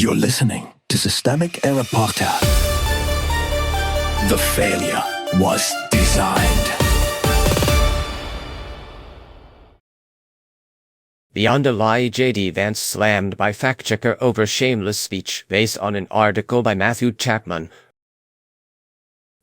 You're listening to Systemic Error Podcast. The failure was designed. Beyond a Lie, J.D. Vance slammed by fact-checker over shameless speech based on an article by Matthew Chapman.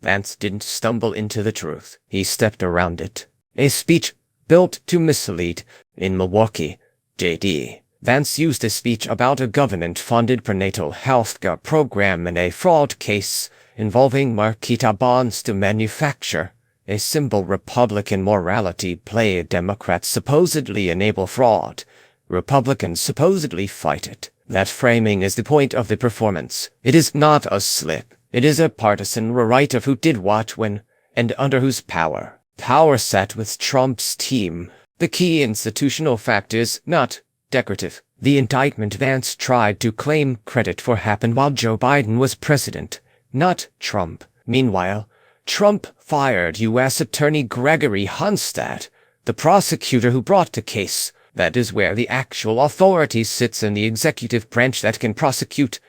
Vance didn't stumble into the truth. He stepped around it. A speech built to mislead. In Milwaukee, J.D. Vance used a speech about a government-funded prenatal healthcare program in a fraud case involving Markita Barnes to manufacture a simple Republican morality play. Democrats supposedly enable fraud. Republicans supposedly fight it. That framing is the point of the performance. It is not a slip. It is a partisan rewrite of who did what when, and under whose power. Power sat with Trump's team. The key institutional fact is not decorative. The indictment Vance tried to claim credit for happened while Joe Biden was president, not Trump. Meanwhile, Trump fired U.S. Attorney Gregory Haanstad, the prosecutor who brought the case. That is where the actual authority sits in the executive branch that can prosecute,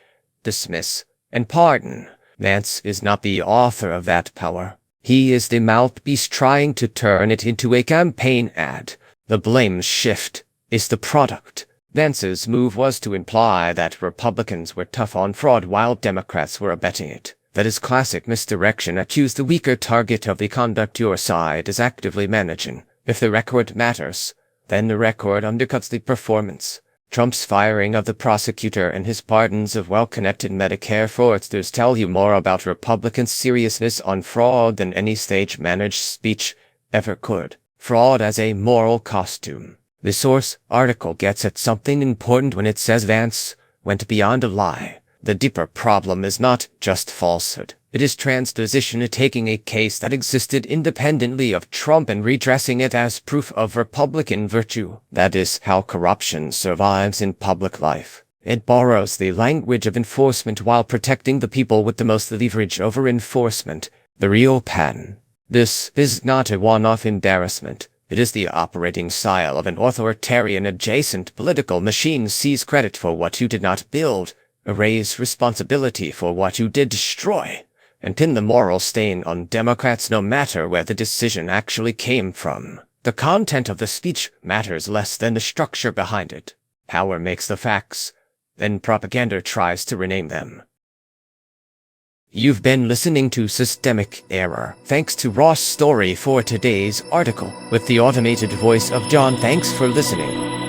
dismiss, and pardon. Vance is not the author of that power. He is the mouthpiece trying to turn it into a campaign ad. The blame shift is the product. Vance's move was to imply that Republicans were tough on fraud while Democrats were abetting it. That is classic misdirection. Accuse the weaker target of the conduct your side is actively managing. If the record matters, then the record undercuts the performance. Trump's firing of the prosecutor and his pardons of well-connected Medicare fraudsters tell you more about Republicans' seriousness on fraud than any stage-managed speech ever could. Fraud as a moral costume. The source article gets at something important when it says Vance went beyond a lie. The deeper problem is not just falsehood. It is transposition, taking a case that existed independently of Trump and redressing it as proof of Republican virtue. That is how corruption survives in public life. It borrows the language of enforcement while protecting the people with the most leverage over enforcement, the real pattern. This is not a one-off embarrassment. It is the operating style of an authoritarian adjacent political machine. Seize credit for what you did not build, erase responsibility for what you did destroy, and pin the moral stain on Democrats no matter where the decision actually came from. The content of the speech matters less than the structure behind it. Power makes the facts, then propaganda tries to rename them. You've been listening to Systemic Error. Thanks to Ross Story for today's article, with the automated voice of John. Thanks for listening.